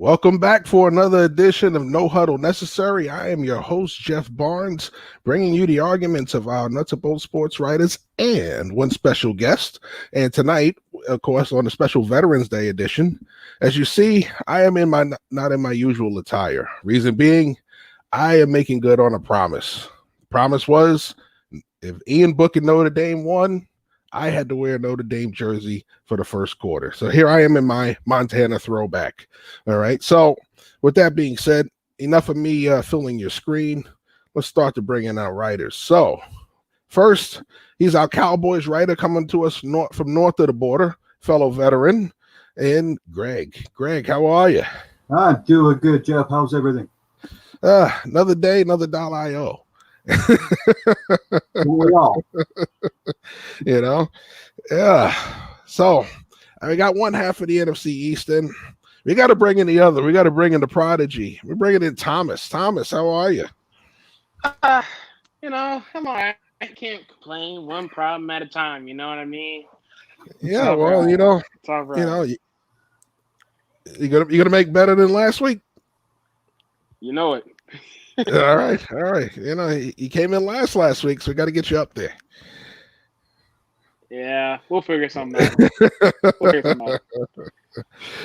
Welcome back for another edition of No Huddle Necessary. I am your host, Jeff Barnes, bringing you the arguments of our nuts and bolts sports writers and one special guest. And tonight, of course, on the special Veterans Day edition, as you see, I am not in my usual attire. Reason being, I am making good on a promise. The promise was if Ian Book and Notre Dame won, I had to wear a Notre Dame jersey for the first quarter. So here I am in my Montana throwback. All right. So with that being said, enough of me filling your screen. Let's start to bring in our writers. So first, he's our Cowboys writer coming to us from north of the border, fellow veteran, and Greg. Greg, how are you? I'm doing good, Jeff. How's everything? Another day, another dollar I owe. You know, yeah. So we got one half of the NFC East, and we got to bring in the other. We got to bring in the prodigy. We're bringing in Thomas. Thomas, how are you? I'm all right. I can't complain. One problem at a time. You know what I mean? Yeah. Well, you're gonna make better than last week. You know it. All right. He came in last week, so we got to get you up there. Yeah, we'll figure something out.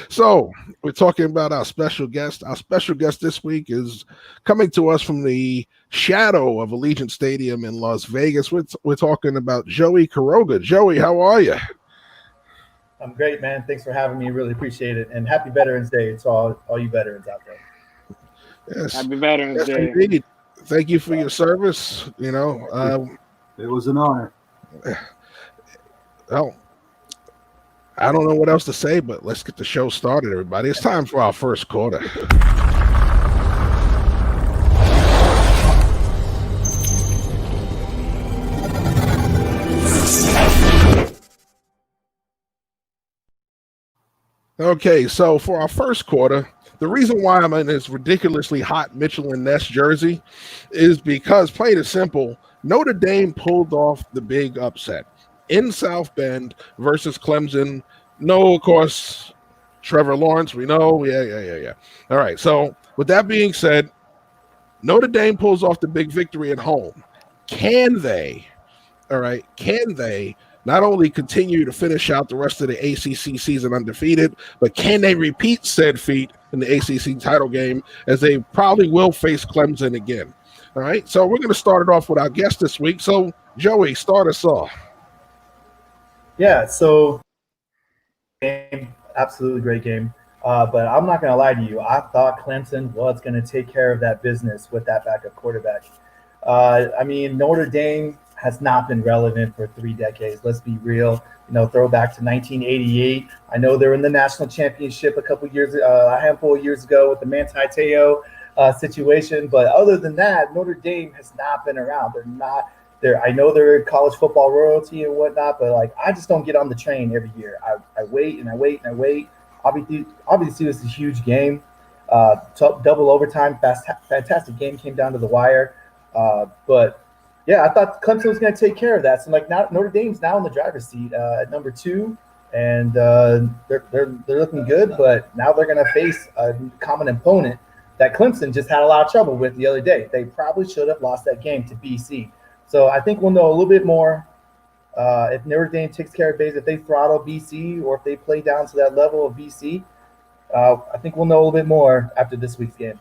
So we're talking about our special guest. Our special guest this week is coming to us from the shadow of Allegiant Stadium in Las Vegas. We're talking about Joey Quiroga. Joey, how are you? I'm great, man. Thanks for having me. Really appreciate it. And happy Veterans Day to all you veterans out there. Yes. Happy Veterans Day. Indeed. Thank you for your service. It was an honor. Well, I don't know what else to say, but let's get the show started, everybody. It's time for our first quarter. Okay, so for our first quarter, the reason why I'm in this ridiculously hot Mitchell and Ness jersey is because, plain and simple, Notre Dame pulled off the big upset in South Bend versus Clemson. No, of course, Trevor Lawrence, we know. Yeah. All right, so with that being said, Notre Dame pulls off the big victory at home. Can they not only continue to finish out the rest of the ACC season undefeated, but can they repeat said feat in the ACC title game, as they probably will face Clemson again? All right, so we're going to start it off with our guest this week. So, Joey, start us off. Yeah, so absolutely great game. But I'm not going to lie to you. I thought Clemson was going to take care of that business with that backup quarterback. Notre Dame has not been relevant for 3 decades. Let's be real. Throw back to 1988. I know they were in the national championship a handful of years ago with the Manti Te'o situation. But other than that, Notre Dame has not been around. They're not there. I know they're college football royalty and whatnot, but I just don't get on the train every year. I wait and I wait and I wait. Obviously, this is a huge game. Double overtime, fantastic game, came down to the wire. But yeah, I thought Clemson was going to take care of that. So now Notre Dame's now in the driver's seat at number 2, and they're looking good. But now they're going to face a common opponent that Clemson just had a lot of trouble with the other day. They probably should have lost that game to BC. So I think we'll know a little bit more if Notre Dame takes care of business, if they throttle BC, or if they play down to that level of BC. I think we'll know a little bit more after this week's game.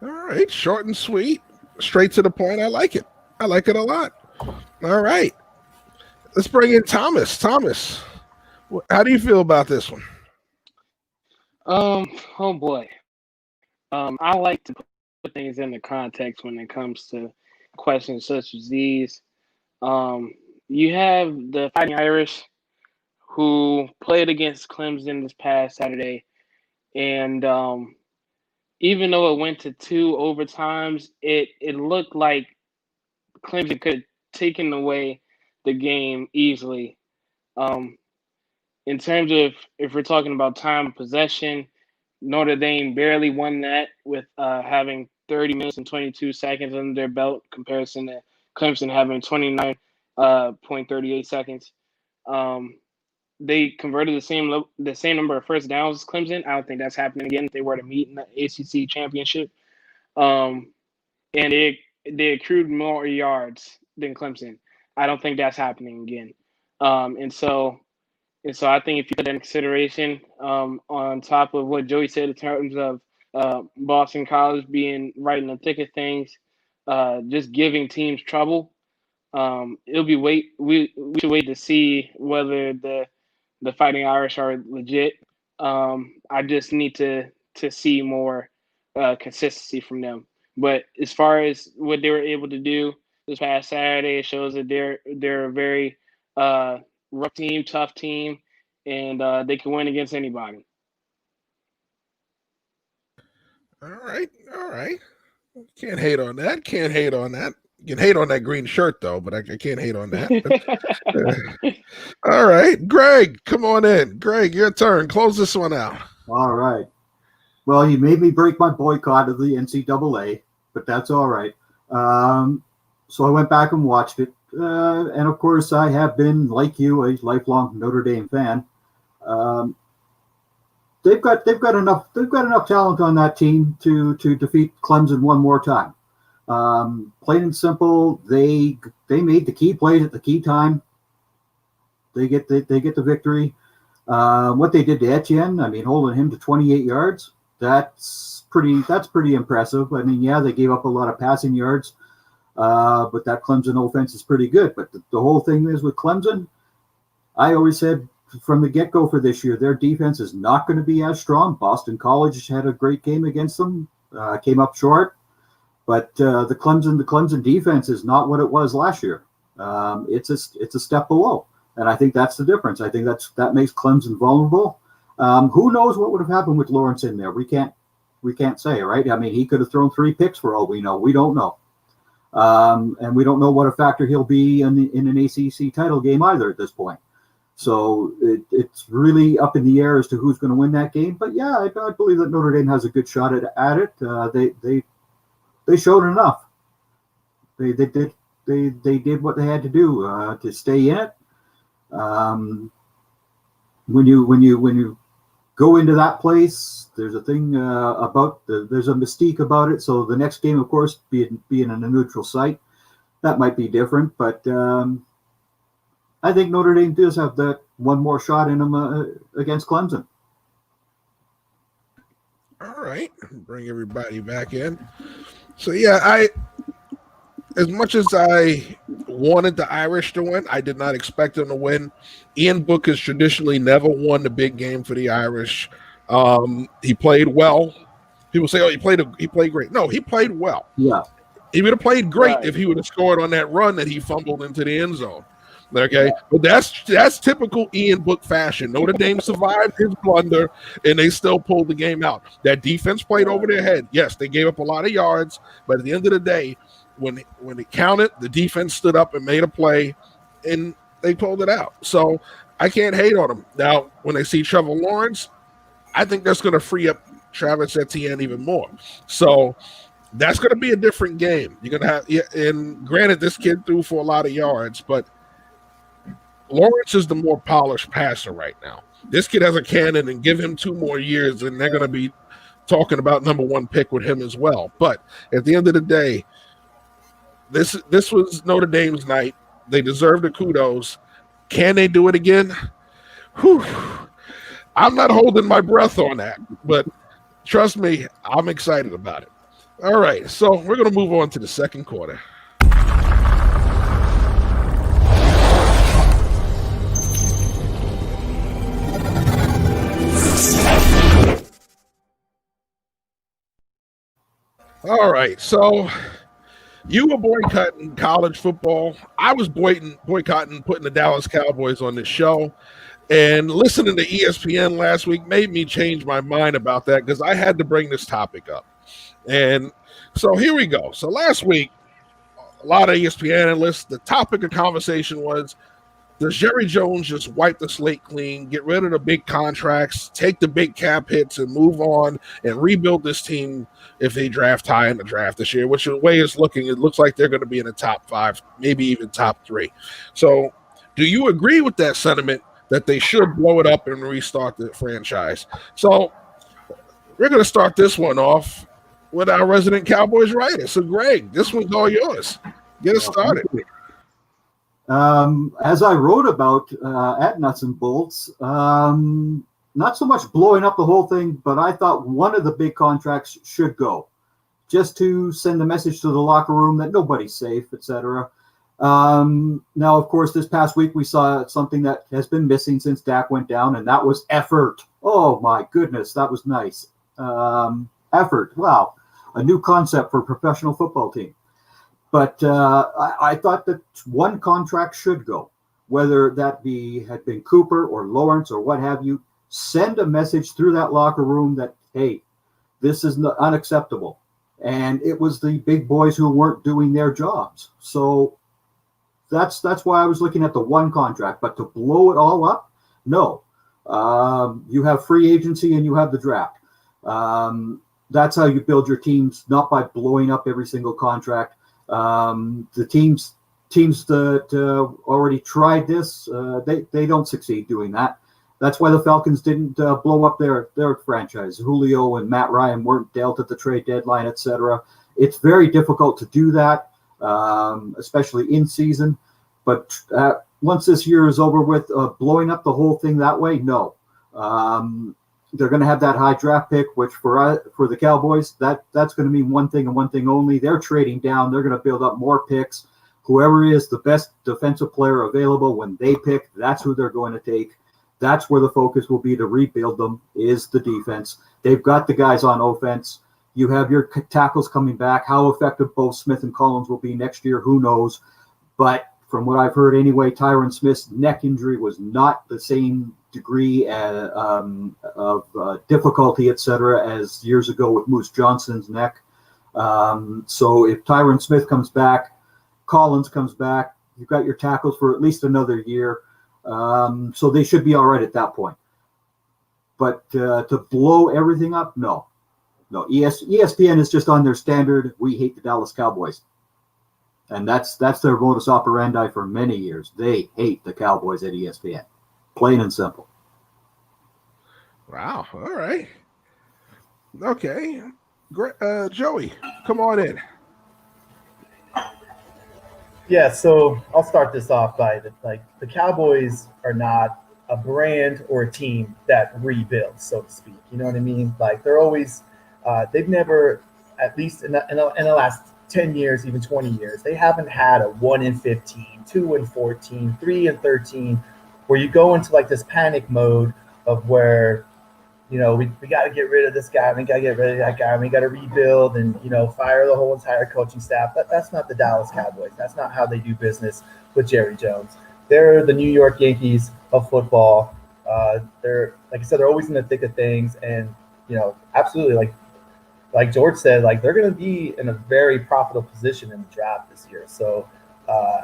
All right, short and sweet, straight to the point. I like it. I like it a lot. All right, let's bring in Thomas. Thomas, how do you feel about this one? Oh boy. I like to put things into context when it comes to questions such as these. You have the Fighting Irish, who played against Clemson this past Saturday, and even though it went to 2 overtimes, it looked like Clemson could have taken away the game easily. In terms of, if we're talking about time of possession, Notre Dame barely won that with having 30 minutes and 22 seconds under their belt, comparison to Clemson having 29.38 seconds. they converted the same number of first downs as Clemson. I don't think that's happening again if they were to meet in the ACC championship. And they accrued more yards than Clemson. I don't think that's happening again. And so I think if you put that in consideration, on top of what Joey said in terms of Boston College being right in the thick of things, just giving teams trouble, it'll be we should wait to see whether the Fighting Irish are legit. I just need to see more consistency from them. But as far as what they were able to do this past Saturday, it shows that they're a very rough team, tough team, and they can win against anybody. All right. Can't hate on that. You can hate on that green shirt though, but I can't hate on that. All right, Greg, come on in. Greg, your turn. Close this one out. All right. Well, you made me break my boycott of the NCAA, but that's all right. So I went back and watched it, and of course, I have been, like you, a lifelong Notre Dame fan. They've got enough talent on that team to defeat Clemson one more time. Plain and simple, they made the key plays at the key time. They get the victory. What they did to Etienne, I mean, holding him to 28 yards, that's pretty impressive. I mean, yeah, they gave up a lot of passing yards, but that Clemson offense is pretty good. But the whole thing is with Clemson, I always said from the get-go for this year, their defense is not going to be as strong. Boston College had a great game against them, came up short. But the Clemson defense is not what it was last year. It's a step below, and I think that's the difference. I think that makes Clemson vulnerable. Who knows what would have happened with Lawrence in there? We can't say, right? I mean, he could have thrown 3 picks for all we know. We don't know, and we don't know what a factor he'll be in an ACC title game either at this point. So it's really up in the air as to who's going to win that game. But yeah, I believe that Notre Dame has a good shot at it. They showed enough. They did what they had to do to stay in it. When you go into that place, there's a thing there's a mystique about it. So the next game, of course, being in a neutral site, that might be different. But I think Notre Dame does have that one more shot in them against Clemson. All right, bring everybody back in. So yeah, as much as I wanted the Irish to win, I did not expect them to win. Ian Book has traditionally never won the big game for the Irish. He played well. People say, "Oh, he played great." No, he played well. Yeah, he would have played great if he would have scored on that run that he fumbled into the end zone. Okay, but that's typical Ian Book fashion. Notre Dame survived his blunder, and they still pulled the game out. That defense played over their head. Yes, they gave up a lot of yards, but at the end of the day, when it counted, the defense stood up and made a play, and they pulled it out. So I can't hate on them. Now, when they see Trevor Lawrence, I think that's going to free up Travis Etienne even more. So that's going to be a different game. You're going to have, and granted, this kid threw for a lot of yards, but Lawrence is the more polished passer right now. This kid has a cannon, and give him 2 more years, and they're going to be talking about number 1 pick with him as well. But at the end of the day, this was Notre Dame's night. They deserve the kudos. Can they do it again? Whew. I'm not holding my breath on that, but trust me, I'm excited about it. All right, so we're going to move on to the second quarter. All right, so you were boycotting college football. I was boycotting putting the Dallas Cowboys on this show. And listening to ESPN last week made me change my mind about that because I had to bring this topic up. And so here we go. So last week, a lot of ESPN analysts, the topic of conversation was, does Jerry Jones just wipe the slate clean, get rid of the big contracts, take the big cap hits, and move on and rebuild this team if they draft high in the draft this year, which the way it's looking, it looks like they're going to be in the top 5, maybe even top 3. So do you agree with that sentiment that they should blow it up and restart the franchise. So we're going to start this one off with our resident Cowboys writer. So, Greg, this one's all yours. Get us started. As I wrote about at Nuts and Bolts, not so much blowing up the whole thing, but I thought one of the big contracts should go, just to send a message to the locker room that nobody's safe, etc. Now, of course, this past week we saw something that has been missing since Dak went down, and that was effort. Oh my goodness, that was nice. Effort. Wow, a new concept for a professional football team. But I thought that one contract should go, whether that had been Cooper or Lawrence or what have you. Send a message through that locker room that, hey, this is unacceptable. And it was the big boys who weren't doing their jobs. So that's why I was looking at the one contract. But to blow it all up, no. You have free agency and you have the draft. That's how you build your teams, not by blowing up every single contract. The teams that already tried this, they don't succeed doing that. That's why the Falcons didn't blow up their franchise. Julio and Matt Ryan weren't dealt at the trade deadline, etc. It's very difficult to do that, especially in season. But once this year is over with, blowing up the whole thing that way, no. They're going to have that high draft pick, which for the Cowboys, that's going to mean one thing and one thing only. They're trading down. They're going to build up more picks. Whoever is the best defensive player available when they pick, that's who they're going to take. That's where the focus will be to rebuild them, is the defense. They've got the guys on offense. You have your tackles coming back. How effective both Smith and Collins will be next year, who knows? But from what I've heard anyway, Tyron Smith's neck injury was not the same degree of difficulty, etc., as years ago with Moose Johnson's neck. So if Tyron Smith comes back, Collins comes back, you've got your tackles for at least another year. So they should be all right at that point. But to blow everything up, no. ESPN is just on their standard, we hate the Dallas Cowboys. And that's their modus operandi for many years. They hate the Cowboys at ESPN. Plain and simple. Wow. All right. Okay. Great. Joey, come on in. Yeah, so I'll start this off by the Cowboys are not a brand or a team that rebuilds, so to speak. You know what I mean? Like they're always, they've never, at least in the last 10 years, even 20 years, they haven't had a 1-15, 2-14, 3-13, where you go into like this panic mode of where, you know, we got to get rid of this guy, we got to get rid of that guy, we got to rebuild and, you know, fire the whole entire coaching staff. That's not the Dallas Cowboys. That's not how they do business with Jerry Jones. They're the New York Yankees of football. They're, like I said, they're always in the thick of things. And, you know, absolutely, like George said, like they're going to be in a very profitable position in the draft this year. So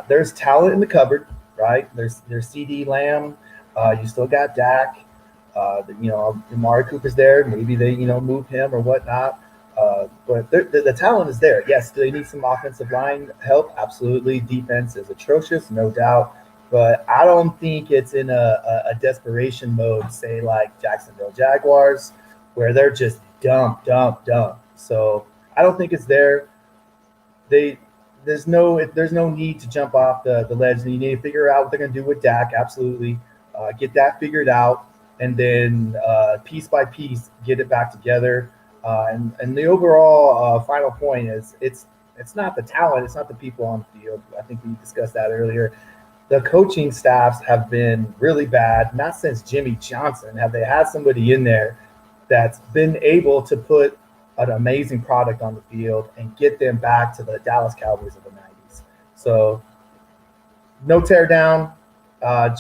there's talent in the cupboard, right? There's CD Lamb. You still got Dak. You know, Amari Cooper's there. Maybe they, you know, move him or whatnot. But the talent is there. Yes, do they need some offensive line help? Absolutely. Defense is atrocious, no doubt. But I don't think it's in a desperation mode, say like Jacksonville Jaguars, where they're just dump. So I don't think it's there. There's no need to jump off the ledge. You need to figure out what they're going to do with Dak. Absolutely. Get that figured out. And then piece by piece, get it back together. And the overall final point is it's not the talent, it's not the people on the field. I think we discussed that earlier. The coaching staffs have been really bad. Not since Jimmy Johnson have they had somebody in there that's been able to put an amazing product on the field and get them back to the Dallas Cowboys of the 90s. So no tear down,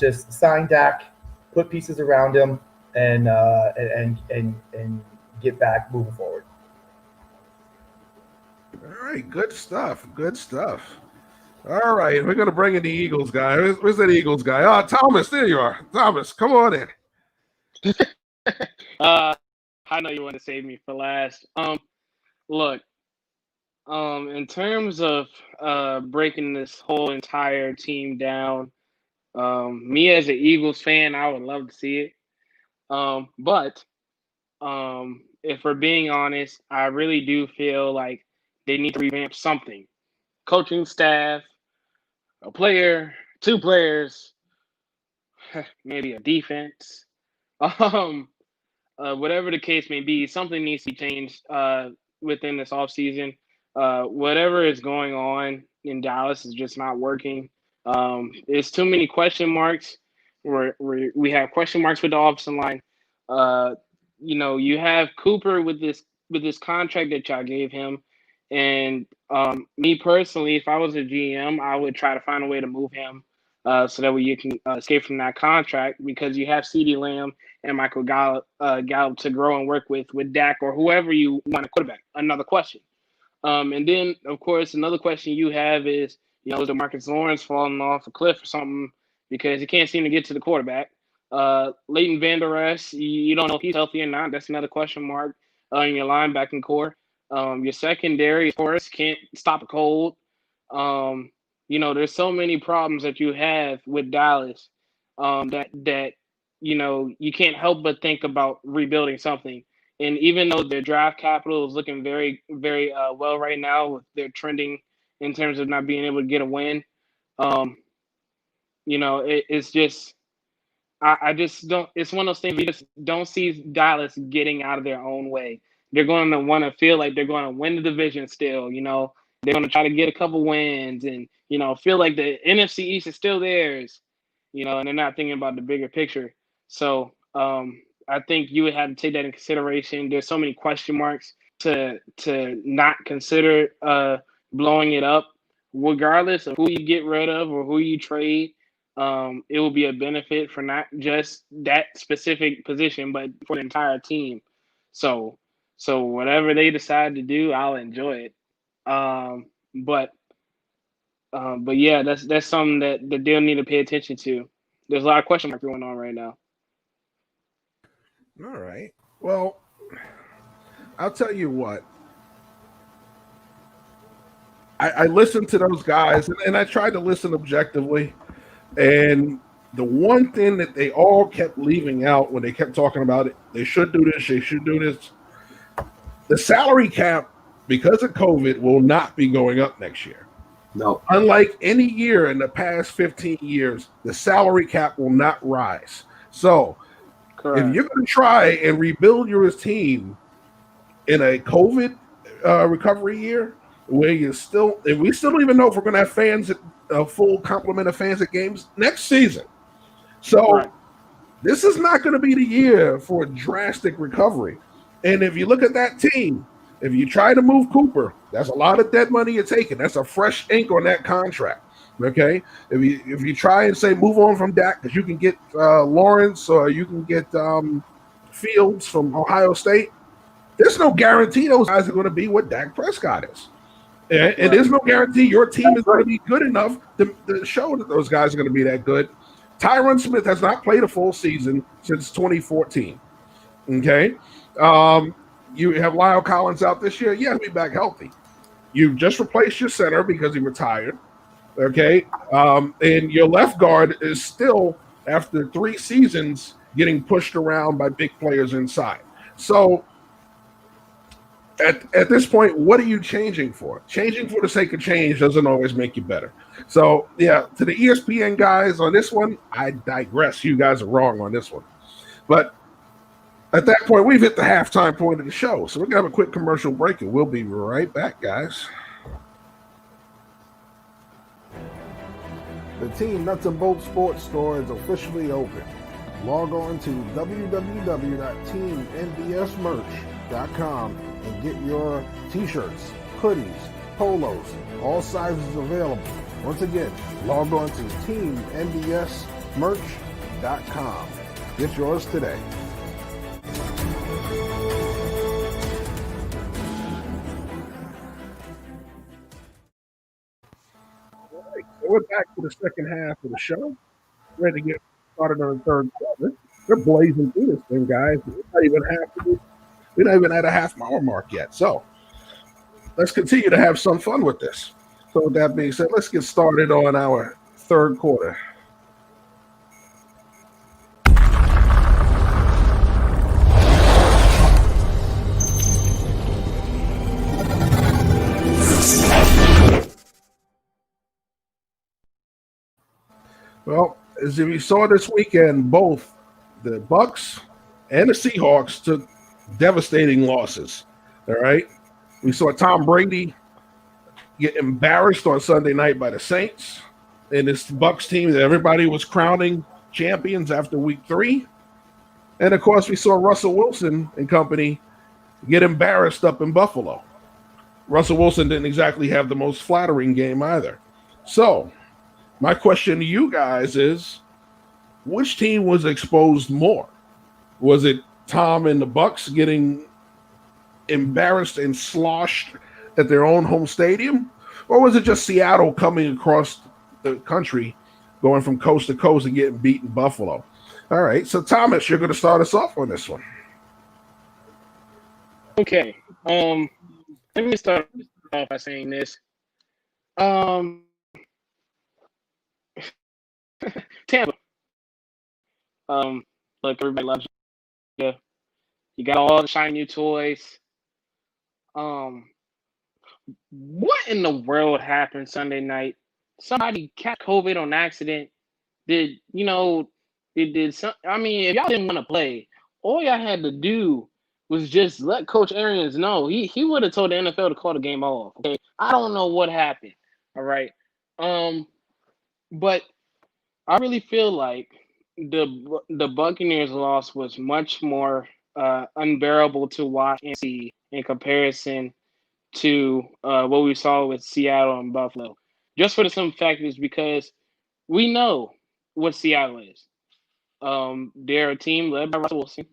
just sign Dak, put pieces around him, and get back moving forward. All right, good stuff. All right, we're gonna bring in the Eagles guy. Where's that Eagles guy? Oh, Thomas, there you are. Thomas, come on in. I know you want to save me for last. Look, in terms of breaking this whole entire team down, Me as an Eagles fan, I would love to see it. But if we're being honest, I really do feel like they need to revamp something. Coaching staff, a player, two players, maybe a defense. Um, whatever the case may be, something needs to be changed within this offseason. Whatever is going on in Dallas is just not working. There's too many question marks. We have question marks with the offensive line. Uh, you have Cooper with this contract that y'all gave him, and me personally, if I was a GM, I would try to find a way to move him so that way you can escape from that contract because you have CeeDee Lamb and Michael Gallup to grow and work with Dak or whoever you want to quarterback. Another question. And then, of course, another question you have is, is Demarcus Lawrence falling off a cliff or something because he can't seem to get to the quarterback? Leighton Vander Esch, you don't know if he's healthy or not. That's another question mark in your linebacking core. Your secondary, of course, can't stop a cold. There's so many problems that you have with Dallas that you can't help but think about rebuilding something. And even though their draft capital is looking very, very well right now, they're trending in terms of not being able to get a win. It's just I just don't. It's one of those things you just don't see Dallas getting out of their own way. They're going to want to feel like they're going to win the division still. They're going to try to get a couple wins and feel like the NFC East is still theirs. And they're not thinking about the bigger picture. So I think you would have to take that in consideration. There's so many question marks to not consider blowing it up, regardless of who you get rid of or who you trade. It will be a benefit for not just that specific position, but for the entire team. So whatever they decide to do, I'll enjoy it. But yeah, that's something that they'll need to pay attention to. There's a lot of question marks going on right now. All right. Well, I'll tell you what. I listened to those guys, and I tried to listen objectively. And the one thing that they all kept leaving out when they kept talking about it, they should do this, they should do this. The salary cap, because of COVID, will not be going up next year. No. Unlike any year in the past 15 years, the salary cap will not rise. So Correct. If you're going to try and rebuild your team in a COVID recovery year, where we still don't even know if we're going to have fans, a full complement of fans at games next season. So Right. This is not going to be the year for a drastic recovery. And if you look at that team, if you try to move Cooper, that's a lot of dead money you're taking. That's a fresh ink on that contract. Okay, if you try and say move on from Dak because you can get Lawrence or you can get Fields from Ohio State, there's no guarantee those guys are going to be what Dak Prescott is, and there's no guarantee your team is going to be good enough to show that those guys are going to be that good. Tyron Smith has not played a full season since 2014. Okay, you have Lyle Collins out this year. Yeah, he'll be back healthy. You just replaced your center because he retired. Okay, and your left guard is still, after 3 seasons, getting pushed around by big players inside. So at this point, what are you changing for? Changing for the sake of change doesn't always make you better. So, yeah, to the ESPN guys on this one, I digress. You guys are wrong on this one. But at that point, we've hit the halftime point of the show. So we're going to have a quick commercial break, and we'll be right back, guys. The Team Nuts and Bolts Sports Store is officially open. Log on to www.teamnbsmerch.com and get your t-shirts, hoodies, polos, all sizes available. Once again, log on to teamnbsmerch.com. Get yours today. We're back to the second half of the show. Ready to get started on the third quarter. We're blazing through this thing, guys. We don't even at a half hour mark yet. So let's continue to have some fun with this. So with that being said, let's get started on our third quarter. Well, as we saw this weekend, both the Bucks and the Seahawks took devastating losses. All right. We saw Tom Brady get embarrassed on Sunday night by the Saints and this Bucks team that everybody was crowning champions after week 3. And of course, we saw Russell Wilson and company get embarrassed up in Buffalo. Russell Wilson didn't exactly have the most flattering game either. So, my question to you guys is, which team was exposed more? Was it Tom and the Bucks getting embarrassed and sloshed at their own home stadium? Or was it just Seattle coming across the country, going from coast to coast and getting beat in Buffalo? All right, so Thomas, you're going to start us off on this one. Okay. Let me start off by saying this. Tampa. Look, everybody loves you. You got all the shiny new toys. What in the world happened Sunday night? Somebody caught COVID on accident. Did some? I mean, if y'all didn't want to play, all y'all had to do was just let Coach Arians know. He would have told the NFL to call the game off. Okay, I don't know what happened. All right, but I really feel like the Buccaneers loss was much more unbearable to watch and see in comparison to what we saw with Seattle and Buffalo. Just for the simple fact is because we know what Seattle is. They're a team led by Russell Wilson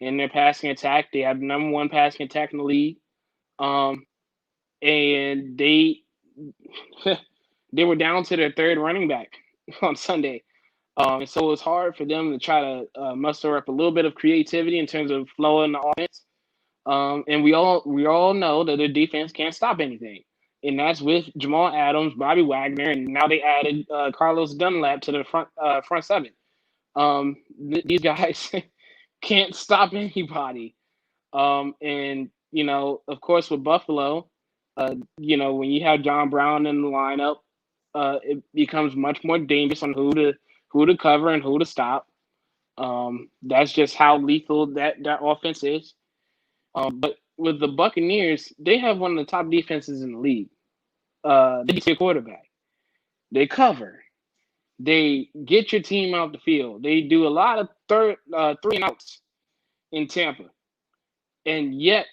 in their passing attack. They have the number 1 passing attack in the league. And they they were down to their 3rd running back on Sunday. And so it was hard for them to try to muster up a little bit of creativity in terms of flow in the offense. And we all know that their defense can't stop anything. And that's with Jamal Adams, Bobby Wagner, and now they added Carlos Dunlap to the front 7. These guys can't stop anybody. And of course, with Buffalo, when you have John Brown in the lineup, it becomes much more dangerous on who to cover and who to stop. That's just how lethal that offense is. But with the Buccaneers, they have one of the top defenses in the league. They get your quarterback. They cover. They get your team out the field. They do a lot of 3 and outs in Tampa. And yet,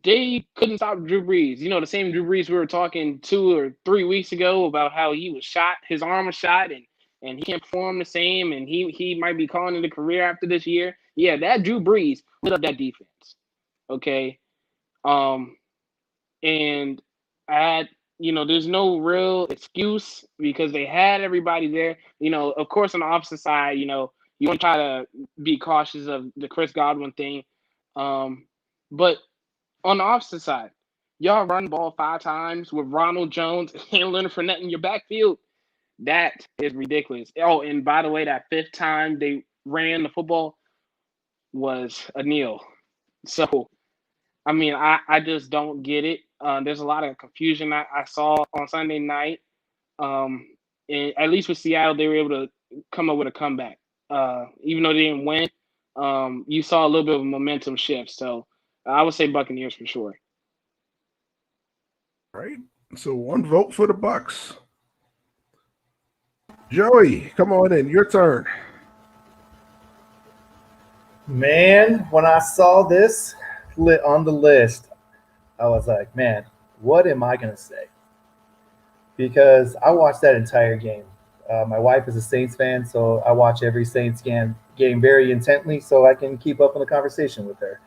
they couldn't stop Drew Brees. The same Drew Brees we were talking 2 or 3 weeks ago about how he was shot, his arm was shot, and he can't perform the same, and he might be calling it a career after this year. Yeah, that Drew Brees lit up that defense. Okay. And there's no real excuse because they had everybody there. Of course, on the opposite side, you want to try to be cautious of the Chris Godwin thing. But on the opposite side, y'all run the ball 5 times with Ronald Jones and Leonard Fournette in your backfield. That is ridiculous. Oh, and by the way, that 5th time they ran the football was a kneel. So, I mean, I just don't get it. There's a lot of confusion I saw on Sunday night. And at least with Seattle, they were able to come up with a comeback. Even though they didn't win, you saw a little bit of a momentum shift. So I would say Buccaneers for sure. All right. So 1 vote for the Bucks. Joey, come on in. Your turn. Man, when I saw this on the list, I was like, man, what am I going to say? Because I watched that entire game. My wife is a Saints fan, so I watch every Saints game very intently so I can keep up on the conversation with her.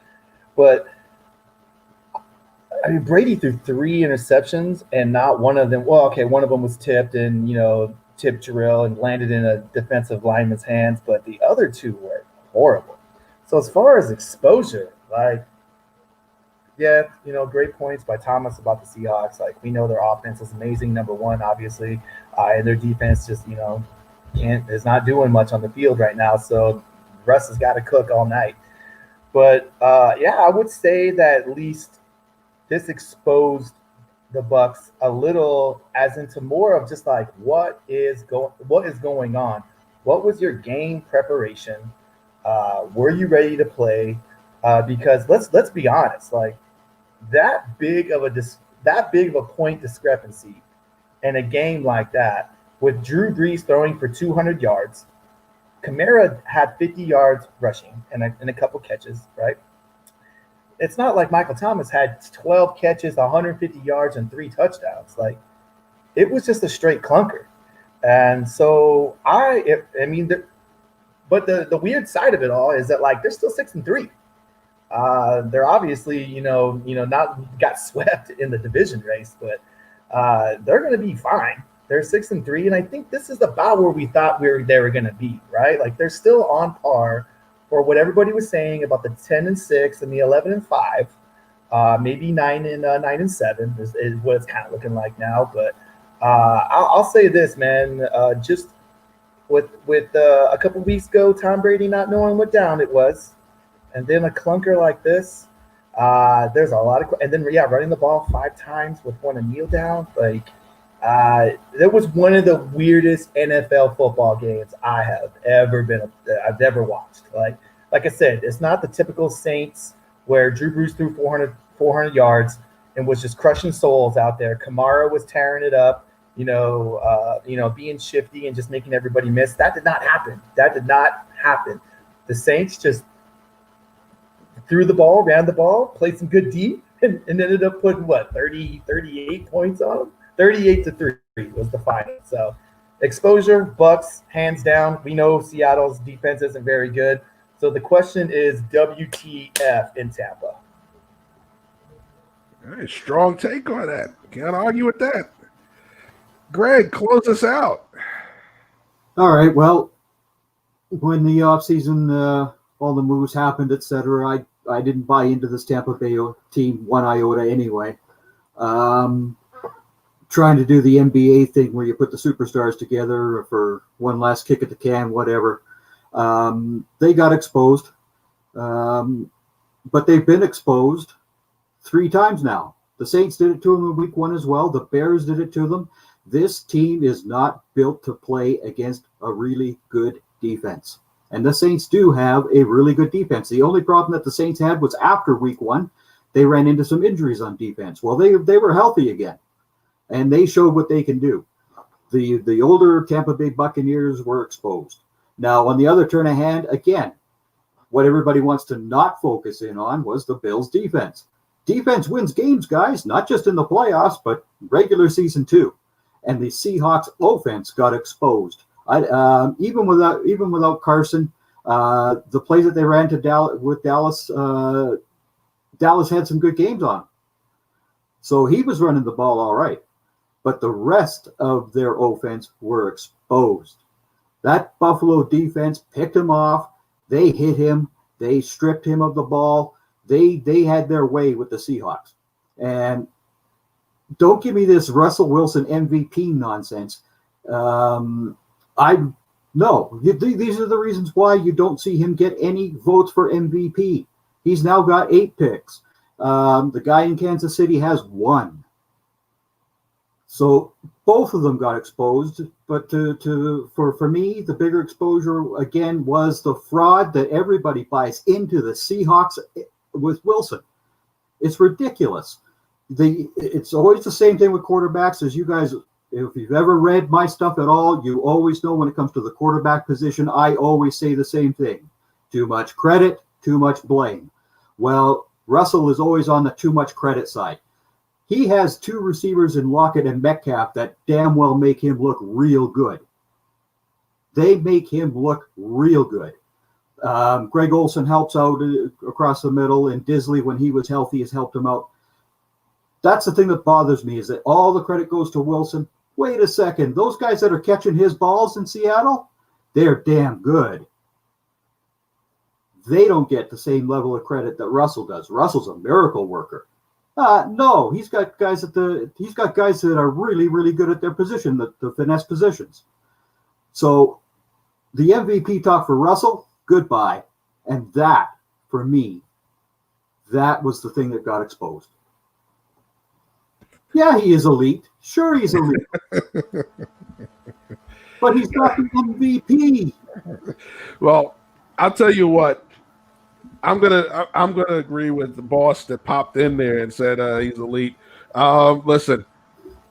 But I mean, Brady threw 3 interceptions, and not one of them. Well, okay, one of them was tipped and tipped Terrell and landed in a defensive lineman's hands, but the other 2 were horrible. So as far as exposure, great points by Thomas about the Seahawks. We know their offense is amazing, number 1, obviously, and their defense just is not doing much on the field right now. So Russ has got to cook all night. But I would say that at least this exposed the Bucks a little as into more of just like what is going on? What was your game preparation? Were you ready to play? Because let's be honest, like that big of a point discrepancy in a game like that, with Drew Brees throwing for 200 yards, Kamara had 50 yards rushing and a couple catches, right? It's not like Michael Thomas had 12 catches, 150 yards, and 3 touchdowns. Like, it was just a straight clunker. And so but the weird side of it all is that like they're still 6-3. They're obviously, not got swept in the division race, but they're going to be fine. They're 6-3, and I think this is about where we thought they were going to be, right? Like they're still on par for what everybody was saying about the 10-6 and the 11-5, maybe 9-7 is what it's kind of looking like now. But I'll say this, man, just with a couple weeks ago, Tom Brady not knowing what down it was. And then a clunker like this, there's a lot of – and then, running the ball 5 times with one a kneel down. Like, that was one of the weirdest NFL football games I've ever watched. Like I said, it's not the typical Saints where Drew Brees threw 400 yards and was just crushing souls out there. Kamara was tearing it up, being shifty and just making everybody miss. That did not happen. The Saints just – threw the ball, ran the ball, played some good deep, and ended up putting 38 points on them. 38-3 was the final. So exposure, Bucks, hands down. We know Seattle's defense isn't very good. So the question is WTF in Tampa. All right, strong take on that. Can't argue with that. Greg, close us out. All right. Well, when the offseason, all the moves happened, etc., I didn't buy into this Tampa Bay team one iota anyway. Trying to do the NBA thing where you put the superstars together for one last kick at the can, whatever. They got exposed, but they've been exposed 3 times now. The Saints did it to them in week 1 as well. The Bears did it to them. This team is not built to play against a really good defense. And the Saints do have a really good defense. The only problem that the Saints had was after week 1, they ran into some injuries on defense. Well, they were healthy again, and they showed what they can do. The older Tampa Bay Buccaneers were exposed. Now, on the other turn of hand, again, what everybody wants to not focus in on was the Bills' defense. Defense wins games, guys, not just in the playoffs, but regular season too. And the Seahawks' offense got exposed. Even without Carson, the plays that they ran to Dallas, Dallas had some good games on him. So he was running the ball all right. But the rest of their offense were exposed. That Buffalo defense picked him off. They hit him. They stripped him of the ball. They had their way with the Seahawks. And don't give me this Russell Wilson MVP nonsense. These are the reasons why you don't see him get any votes for MVP. He's now got 8 picks. The guy in Kansas City has 1. So both of them got exposed. But for me, the bigger exposure again was the fraud that everybody buys into the Seahawks with Wilson. It's ridiculous. It's always the same thing with quarterbacks, as you guys. If you've ever read my stuff at all, you always know when it comes to the quarterback position, I always say the same thing. Too much credit, too much blame. Well, Russell is always on the too much credit side. He has 2 receivers in Lockett and Metcalf that damn well make him look real good. They make him look real good. Greg Olsen helps out across the middle, and Disley, when he was healthy, has helped him out. That's the thing that bothers me, is that all the credit goes to Wilson. Wait a second. Those guys that are catching his balls in Seattle, they're damn good. They don't get the same level of credit that Russell does. Russell's a miracle worker. No, he's got guys that are really, really good at their position, the finesse positions. So the MVP talk for Russell, goodbye. And that, for me, that was the thing that got exposed. Yeah, he is elite. Sure, he's elite. But he's not the MVP. Well, I'll tell you what. I'm gonna agree with the boss that popped in there and said he's elite. Listen,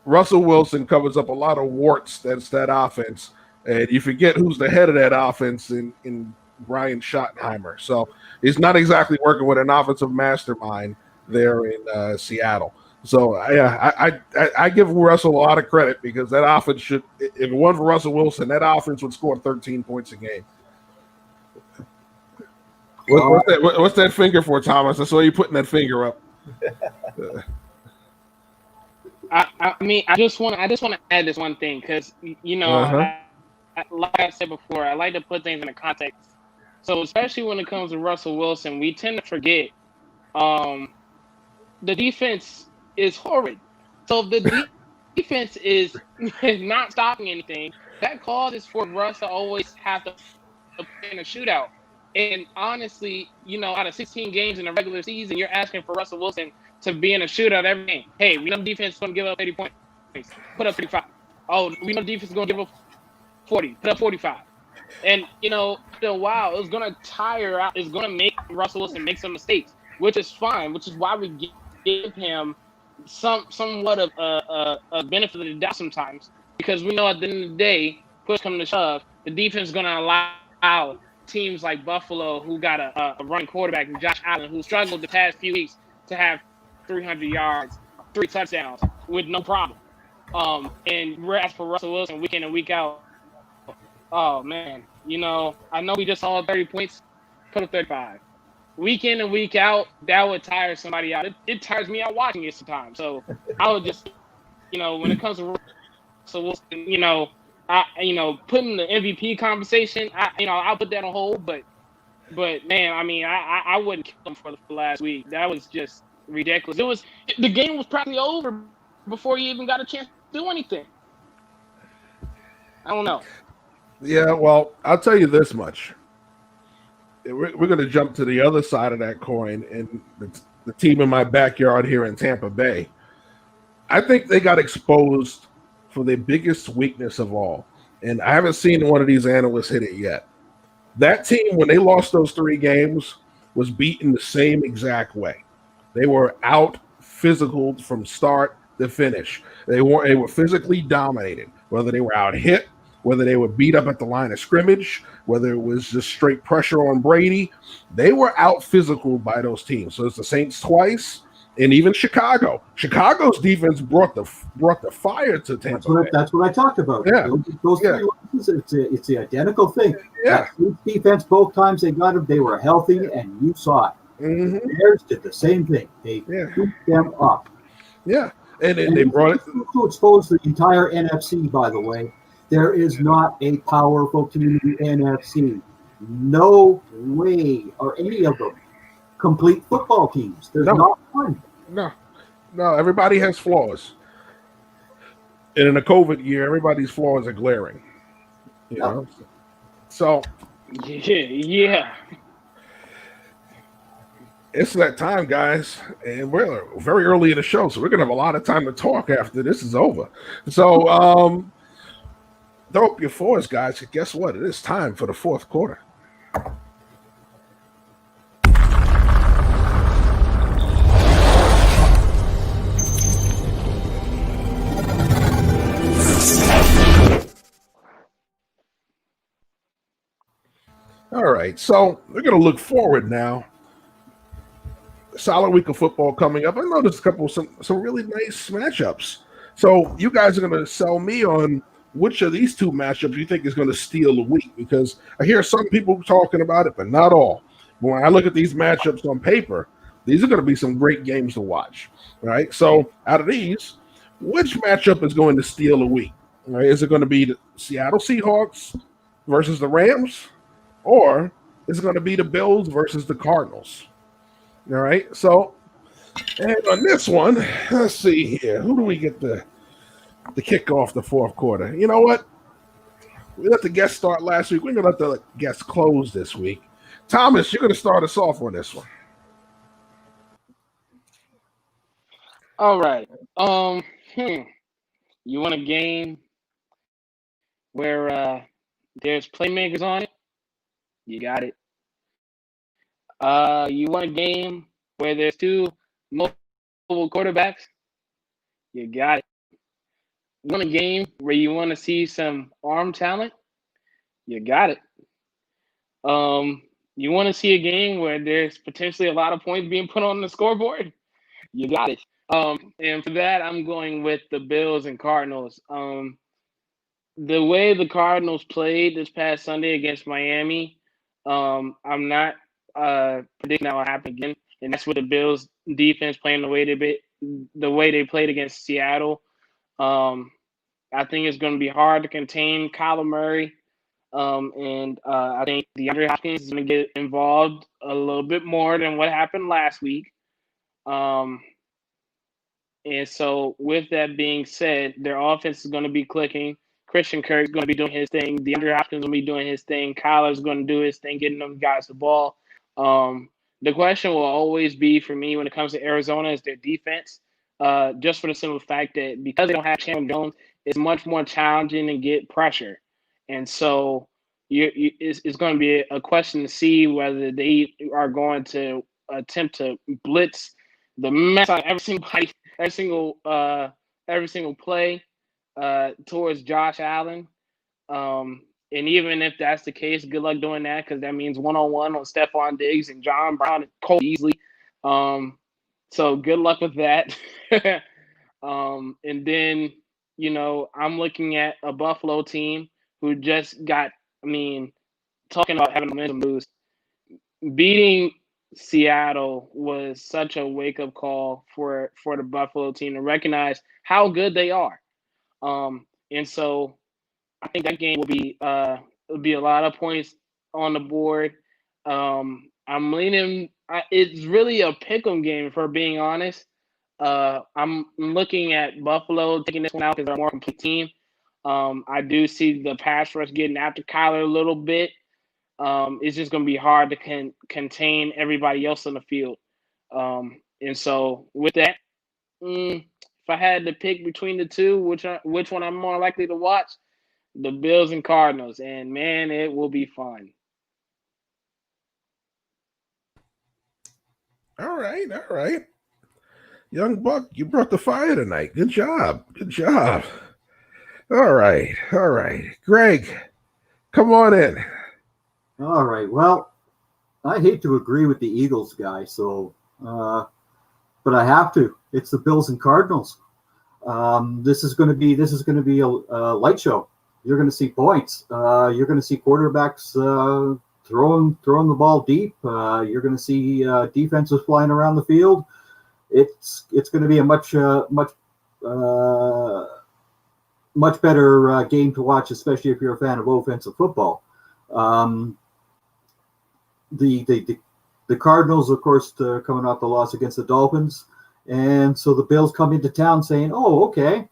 Russell Wilson covers up a lot of warts. That's that offense, and you forget who's the head of that offense in Brian Schottenheimer. So he's not exactly working with an offensive mastermind there in Seattle. So yeah, I give Russell a lot of credit because that offense should, if it weren't for Russell Wilson, that offense would score 13 points a game. What's that finger for, Thomas? That's why you're putting that finger up. I mean, I just want to add this one thing because like I said before, I like to put things in a context. So especially when it comes to Russell Wilson, we tend to forget the defense is horrid. So if the defense is not stopping anything, that causes for Russ to always have to play in a shootout. And honestly, out of 16 games in a regular season, you're asking for Russell Wilson to be in a shootout every game. Hey, we know defense is going to give up 80 points. Put up 35. Oh, we know defense is going to give up 40. Put up 45. And, after a while, it's going to tire out. It's going to make Russell Wilson make some mistakes, which is fine, which is why we give him somewhat of a benefit of the doubt sometimes, because we know at the end of the day, push come to shove, the defense is going to allow teams like Buffalo, who got a running quarterback, and Josh Allen, who struggled the past few weeks, to have 300 yards, 3 touchdowns with no problem. And we're asking for Russell Wilson week in and week out. Oh, man. I know we just saw 30 points, put up 35. Week in and week out, that would tire somebody out. It tires me out watching it sometimes. So I would just, when it comes to Russell Wilson, putting the MVP conversation, I'll put that on hold. But man, I mean, I wouldn't kill him for the last week. That was just ridiculous. The game was practically over before he even got a chance to do anything. I don't know. Yeah, well, I'll tell you this much. We're going to jump to the other side of that coin, and the team in my backyard here in Tampa Bay. I think they got exposed for their biggest weakness of all, and I haven't seen one of these analysts hit it yet. That team, when they lost those 3 games, was beaten the same exact way. They were out physical from start to finish. They were physically dominated, whether they were out hit, whether they were beat up at the line of scrimmage, whether it was just straight pressure on Brady. They were out physical by those teams. So it's the Saints twice, and even Chicago. Chicago's defense brought the fire to Tampa Bay. That's what I talked about. Yeah. Those 3 losses, it's the identical thing. Yeah. That defense, both times they got them, they were healthy, and you saw it. Mm-hmm. The Bears did the same thing. They beat them up. Yeah, and they brought it to expose the entire NFC. By the way, there is not a powerful team in the NFC. No way are any of them complete football teams. There's not one. No, everybody has flaws. And in a COVID year, everybody's flaws are glaring. You know? So yeah. It's that time, guys, and we're very early in the show, so we're gonna have a lot of time to talk after this is over. So throw up your fours, guys. Guess what? It is time for the fourth quarter. All right, so we're going to look forward now. Solid week of football coming up. I noticed a couple of some really nice matchups. So you guys are going to sell me on which of these 2 matchups you think is going to steal the week, because I hear some people talking about it, but not all. But when I look at these matchups on paper, these are going to be some great games to watch. Right? So out of these, which matchup is going to steal the week? Right? Is it going to be the Seattle Seahawks versus the Rams? Or is it going to be the Bills versus the Cardinals? All right. So, and on this one, let's see here. Who do we get to kick off the fourth quarter? You know what? We let the guests start last week. We're going to let the guests close this week. Thomas, you're going to start us off on this one. All right. You want a game where there's playmakers on it? You got it. You want a game where there's two mobile quarterbacks? You got it. You want a game where you want to see some arm talent? You got it. You want to see a game where there's potentially a lot of points being put on the scoreboard? You got it. And for that, I'm going with the Bills and Cardinals. The way the Cardinals played this past Sunday against Miami, I'm not predicting that will happen again. And that's with the Bills defense playing the way they played against Seattle. I think it's going to be hard to contain Kyler Murray. And I think DeAndre Hopkins is going to get involved a little bit more than what happened last week. And so with that being said, their offense is going to be clicking. Christian Kirk is going to be doing his thing. DeAndre Hopkins is going to be doing his thing. Kyler's going to do his thing, getting them guys the ball. The question will always be for me when it comes to Arizona is their defense. Just for the simple fact that because they don't have Chandler Jones, it's much more challenging to get pressure. And so it's going to be a question to see whether they are going to attempt to blitz the mess out of every single play towards Josh Allen. And even if that's the case, good luck doing that because that means one-on-one on Stephon Diggs and John Brown and Cole Beasley. So good luck with that. And then, I'm looking at a Buffalo team who just got, talking about having a momentum boost. Beating Seattle was such a wake-up call for the Buffalo team to recognize how good they are. And so I think that game will be a lot of points on the board. I'm leaning. It's really a pick'em game, for being honest. I'm looking at Buffalo taking this one out because they're a more complete team. I do see the pass rush getting after Kyler a little bit. It's just going to be hard to contain everybody else on the field. And so with that, if I had to pick between the two, which one I'm more likely to watch, the Bills and Cardinals. And, man, it will be fun. All right. Young Buck, you brought the fire tonight. Good job. All right. Greg, come on in. All right. Well, I hate to agree with the Eagles guy, but I have to. It's the Bills and Cardinals. This is going to be a light show. You're going to see points. You're going to see quarterbacks throwing the ball deep. You're going to see defenses flying around the field. It's going to be a much better game to watch, especially if you're a fan of offensive football. The Cardinals, of course, coming off the loss against the Dolphins, and so the Bills come into town saying, "Oh, okay,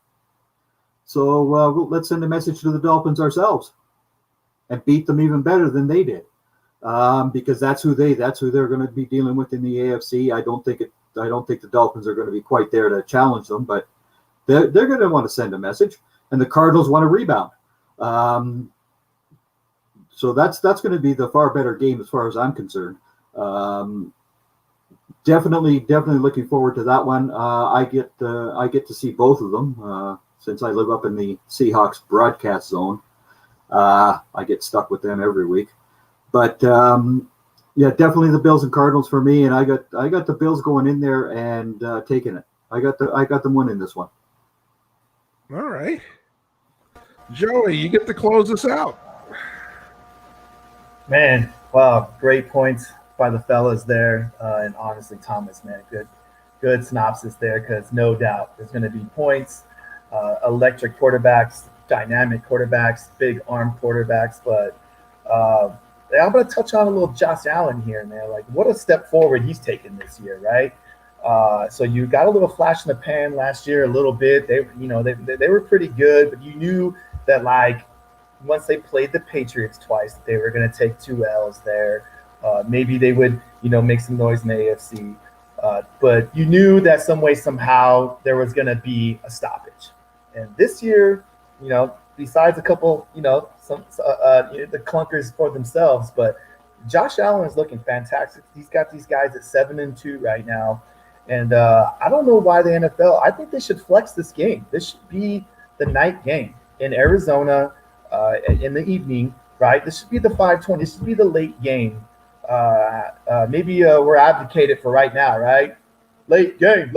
so let's send a message to the Dolphins ourselves and beat them even better than they did, because that's who they're going to be dealing with in the AFC. I don't think the Dolphins are going to be quite there to challenge them, but they're going to want to send a message, and the Cardinals want to rebound. So that's going to be the far better game as far as I'm concerned. Definitely looking forward to that one. I get to see both of them since I live up in the Seahawks broadcast zone. I get stuck with them every week, but yeah, definitely the Bills and Cardinals for me. And I got the Bills going in there and taking it. I got them winning this one. All right, Joey, you get to close us out. Man, wow, great points by the fellas there, and honestly, Thomas, man, good synopsis there, because no doubt there's going to be points, electric quarterbacks, dynamic quarterbacks, big arm quarterbacks, but I'm going to touch on a little Josh Allen here, man. Like, what a step forward he's taken this year, right? So you got a little flash in the pan last year, a little bit. They were pretty good, but you knew that, like, once they played the Patriots twice, they were going to take 2 L's there. Maybe they would, make some noise in the AFC. But you knew that some way, somehow, there was going to be a stoppage. And this year, besides a couple, the clunkers for themselves, but Josh Allen is looking fantastic. He's got these guys at 7-2 right now. And I don't know why the NFL, I think they should flex this game. This should be the night game in Arizona in the evening, right? This should be the 5:20. This should be the late game. Maybe we're advocated for right now, right? Late game.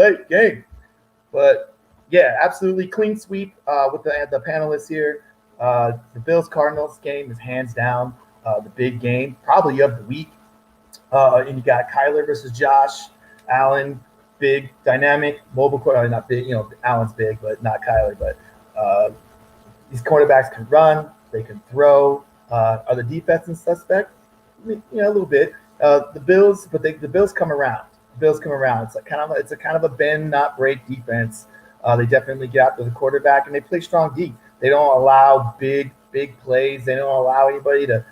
But yeah, absolutely clean sweep with the panelists here. The Bills-Cardinals game is hands down the big game, probably of the week. And you got Kyler versus Josh Allen, big, dynamic, mobile quarterback. Not big, Allen's big, but not Kyler. But these quarterbacks can run, they can throw. Are the defenses suspect? A little bit. The Bills, but the Bills come around. It's a kind of a bend, not break defense. They definitely get after the quarterback, and they play strong D. They don't allow big plays. They don't allow anybody to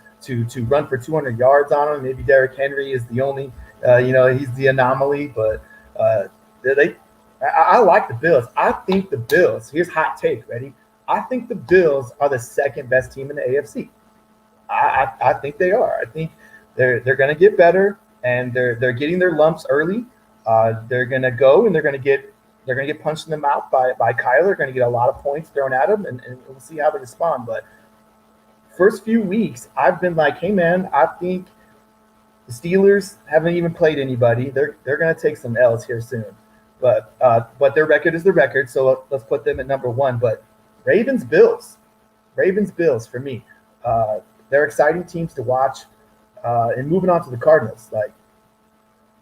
run for 200 yards on them. Maybe Derrick Henry is the only, he's the anomaly. But I like the Bills. I think the Bills. Here's hot take. Ready? I think the Bills are the second best team in the AFC. I think they are. I think they're going to get better, and they're getting their lumps early. They're going to go and they're going to get punched in the mouth by Kyler. They're going to get a lot of points thrown at them, and we'll see how they respond. But first few weeks, I've been like, hey man, I think the Steelers haven't even played anybody. They're going to take some L's here soon. But their record is the record, so let's put them at number one. But Ravens Bills for me. They're exciting teams to watch. And moving on to the Cardinals, like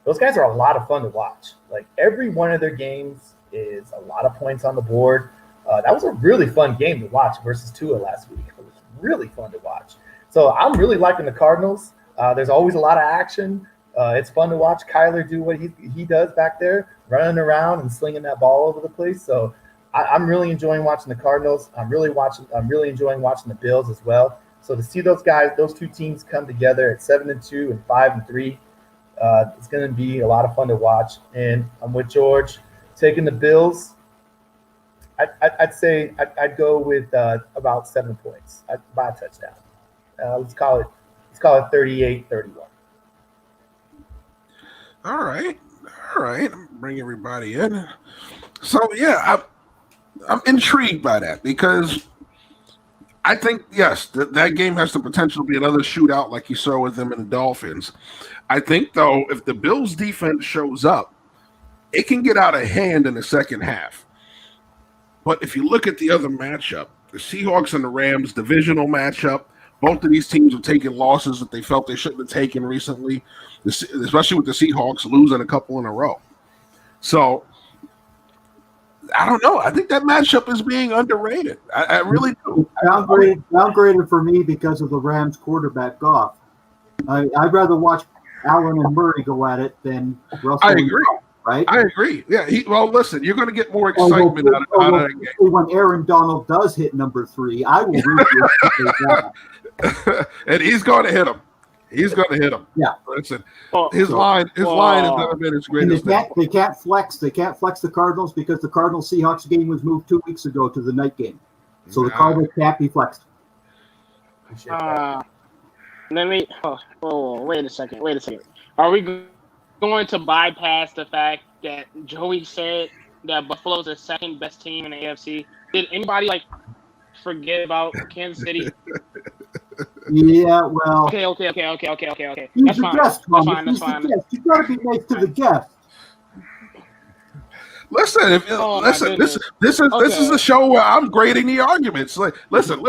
those guys are a lot of fun to watch. Like every one of their games is a lot of points on the board. That was a really fun game to watch versus Tua last week. It was really fun to watch. So I'm really liking the Cardinals. There's always a lot of action. It's fun to watch Kyler do what he does back there, running around and slinging that ball over the place. So I'm really enjoying watching the Cardinals. I'm really enjoying watching the Bills as well. So to see those two teams come together at 7-2 and 5-3, it's going to be a lot of fun to watch. And I'm with George, taking the Bills. I'd say I'd go with about 7 points. I'd buy a touchdown. Let's call it 38-31. All right. Bring everybody in. So yeah, I'm intrigued by that because I think, yes, that game has the potential to be another shootout like you saw with them and the Dolphins. I think, though, if the Bills' defense shows up, it can get out of hand in the second half. But if you look at the other matchup, the Seahawks and the Rams divisional matchup, both of these teams have taken losses that they felt they shouldn't have taken recently, especially with the Seahawks losing a couple in a row. So I don't know. I think that matchup is being underrated. I really do. Downgraded for me because of the Rams quarterback Goff. I'd rather watch Allen and Murray go at it than Russell. I agree. Goff, right? I agree. Yeah. Listen, you're going to get more excitement out of that game. When Aaron Donald does hit number 3, I will root for that. And he's going to hit him. Yeah. Listen, his line has never been as great as that. They can't flex the Cardinals because the Cardinals Seahawks game was moved 2 weeks ago to the night game. So the Cardinals can't be flexed. Wait a second. Are we going to bypass the fact that Joey said that Buffalo's the second best team in the AFC? Did anybody forget about Kansas City? Yeah, well. Okay. That's fine. You got to be nice to the guest. Listen, this is a show where I'm grading the arguments. Like, listen.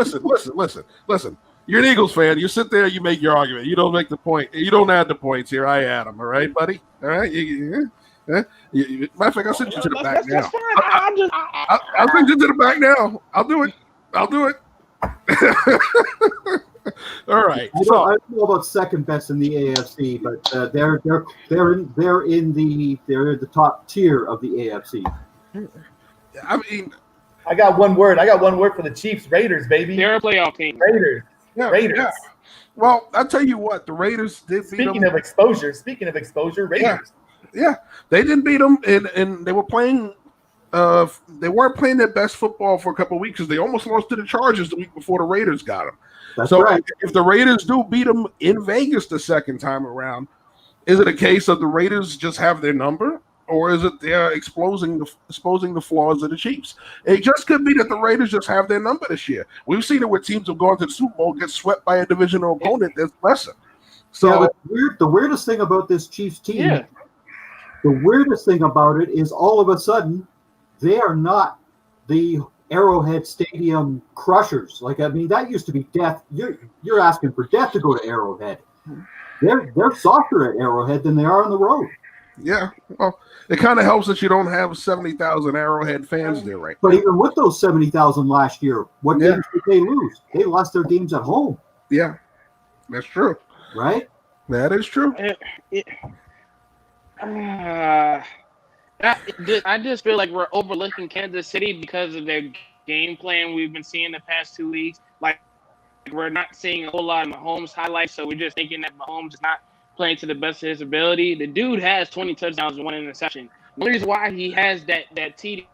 You're an Eagles fan. You sit there, you make your argument. You don't make the point. You don't add the points here. I add them. All right, buddy. All right. Matter of fact, I'll send you to the back now. I'll send you to the back now. I'll do it. All right. I don't know about second best in the AFC, but they're in the top tier of the AFC. I mean, I got one word for the Chiefs. Raiders, baby. They're a playoff team. Raiders. Yeah. Well, I'll tell you what, the Raiders did beat them. Speaking of exposure, Raiders. Yeah, they didn't beat them, and they were playing. They weren't playing their best football for a couple of weeks because they almost lost to the Chargers the week before the Raiders got them. That's So right. if the Raiders do beat them in Vegas the second time around, is it a case of the Raiders just have their number, or is it they're exposing the flaws of the Chiefs? It just could be that the Raiders just have their number this year. We've seen it where teams have gone to the Super Bowl, get swept by a divisional opponent that's lesser. So the weirdest thing about this Chiefs team, Yeah. the weirdest thing about it is all of a sudden they are not the Arrowhead Stadium crushers. Like, I mean, that used to be death. You're asking for death to go to Arrowhead. They're softer at Arrowhead than they are on the road. yeah, well, it kind of helps that you don't have 70,000 Arrowhead fans there, right? But even with those 70,000 last year, what Yeah. games did they lose? They lost their games at home, Yeah, that's true. right? That is true. I just feel like we're overlooking Kansas City because of their game plan we've been seeing the past 2 weeks. Like, we're not seeing a whole lot of Mahomes highlights, so we're just thinking that Mahomes is not playing to the best of his ability. The dude has 20 touchdowns and 1 interception. The only reason why he has that TD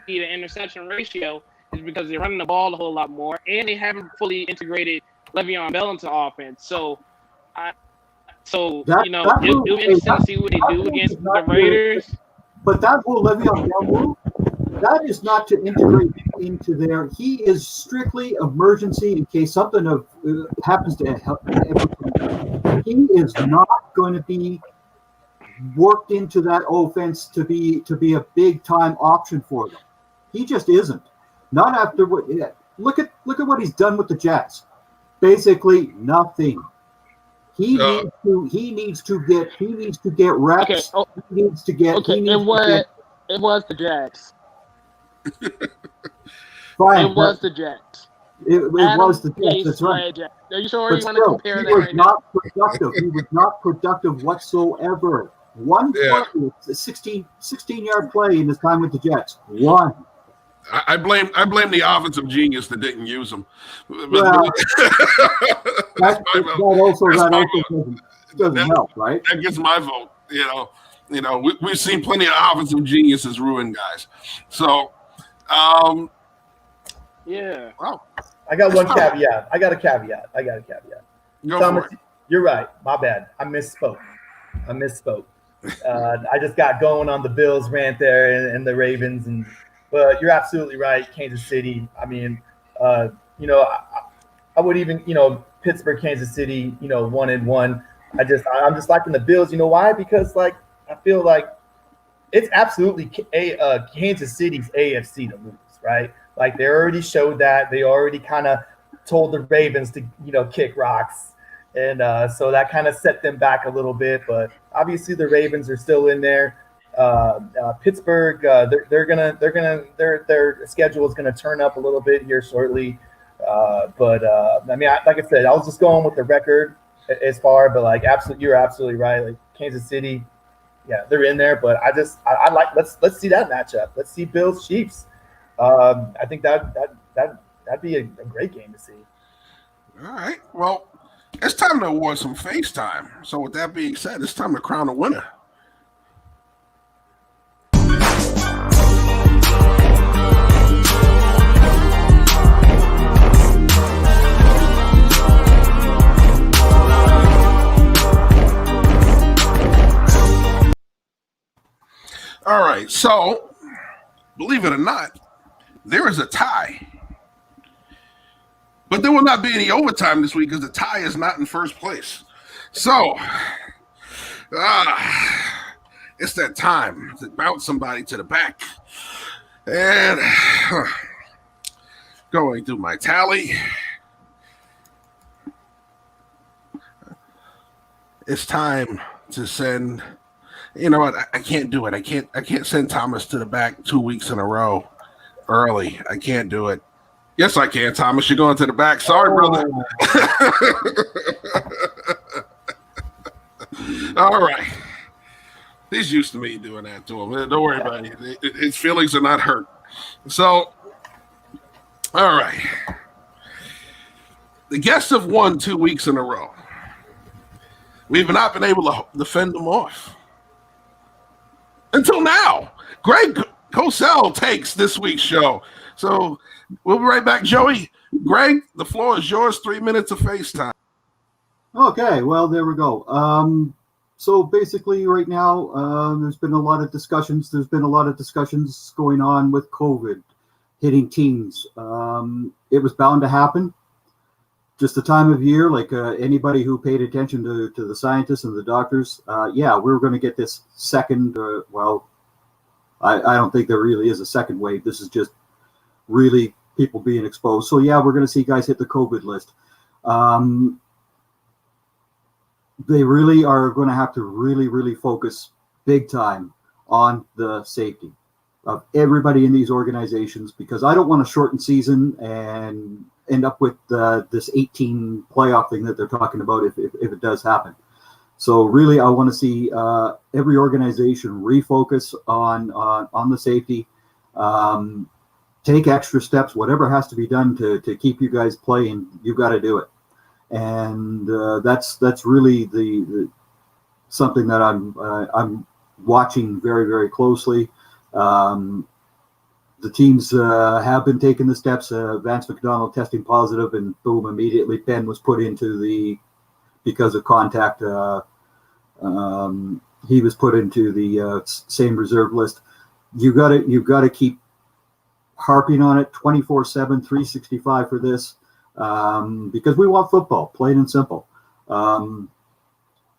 to interception ratio is because they're running the ball a whole lot more, and they haven't fully integrated Le'Veon Bell into offense. So it'll be interesting to see what they do against the Raiders. But that whole Le'Veon Bell move, that is not to integrate into there. He is strictly emergency in case something happens to help. He is not going to be worked into that offense to be a big time option for them. He just isn't. Not after what. Look at what he's done with the Jets. Basically nothing. He needs to get reps. Okay. Oh, He needs to get. okay. It was the Jags. Fine, It was the Jets. It was the Jets. That's right. Are you sure But you want to still, compare he that was right now? not productive. He was not productive whatsoever. One Yeah. play, a 16-yard play in his time with the Jets. One. I blame the offensive genius that didn't use him. Well, that also doesn't help, right? That gets my vote. We've seen plenty of offensive geniuses ruin guys. So, Yeah. well, I got one caveat. I got a caveat. go Thomas, for it. you're right. My bad. I misspoke. I just got going on the Bills rant there and the Ravens, but you're absolutely right. Kansas City. I mean, I would even, Pittsburgh, Kansas City, 1-1. I'm just liking the Bills. You know why? Because I feel like it's absolutely Kansas City's AFC to lose, right? Like, they already showed that. They already kind of told the Ravens to, kick rocks. And so that kind of set them back a little bit. But obviously the Ravens are still in there. Pittsburgh, their schedule is going to turn up a little bit here shortly. Like I said, I was just going with the record as far, but you're absolutely right. Like, Kansas City, yeah, they're in there, but I like, let's see that matchup. Let's see Bills Chiefs. I think that'd be a great game to see. All right. Well, it's time to award some FaceTime. So with that being said, it's time to crown a winner. All right, so believe it or not, there is a tie. But there will not be any overtime this week because the tie is not in first place. So, it's that time to bounce somebody to the back. And going through my tally, it's time to send. You know what? I can't do it. I can't send Thomas to the back 2 weeks in a row early. I can't do it. Yes, I can, Thomas. You're going to the back. Sorry, brother. All right. He's used to me doing that to him. Don't worry about it. His feelings are not hurt. So, all right. The guests have won 2 weeks in a row. We've not been able to fend them off. until now. Greg Cosell takes this week's show. So we'll be right back, Joey. Greg, the floor is yours. 3 minutes of FaceTime. Okay, well, there we go. So basically right now, there's been a lot of discussions. There's been a lot of discussions going on with COVID hitting teams. It was bound to happen. Just the time of year, like anybody who paid attention to the scientists and the doctors, yeah, we're going to get this second, I don't think there really is a second wave. This is just really people being exposed. So yeah, we're going to see guys hit the COVID list. They really are going to have to really focus big time on the safety of everybody in these organizations, because I don't want a shortened season and end up with this 18 playoff thing that they're talking about if it does happen. So really, I want to see every organization refocus on the safety, take extra steps, whatever has to be done to keep you guys playing. You've got to do it. And that's really the something that I'm watching very closely. The teams have been taking the steps. Vance McDonald testing positive, and boom, immediately Ben was put into because of contact. He was put into the same reserve list. You've got to keep harping on it 24/7, 365 for this. Because we want football, plain and simple.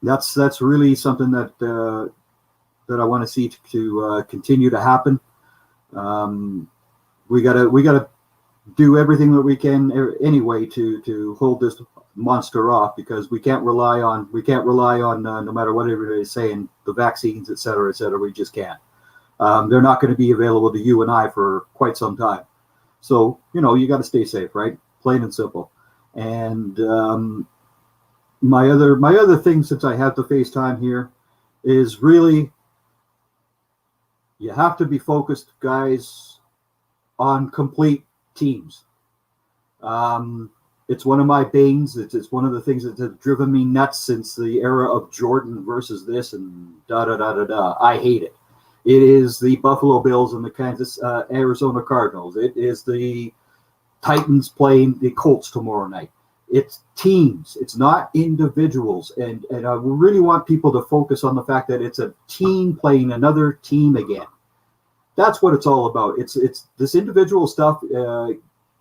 That's really something that I want to see to continue to happen. We gotta do everything that we can anyway to hold this monster off, because we can't rely on no matter what everybody's saying, the vaccines, et cetera. We just can't. They're not going to be available to you and I for quite some time. So you got to stay safe, right? Plain and simple. And my other thing, since I have the FaceTime here, is really you have to be focused, guys, on complete teams. It's one of my banes. It's one of the things that have driven me nuts since the era of Jordan versus this and da. I hate it. It is the Buffalo Bills and the Arizona Cardinals. It is the Titans playing the Colts tomorrow night. It's teams. It's not individuals. And I really want people to focus on the fact that it's a team playing another team again. That's what it's all about. It's this individual stuff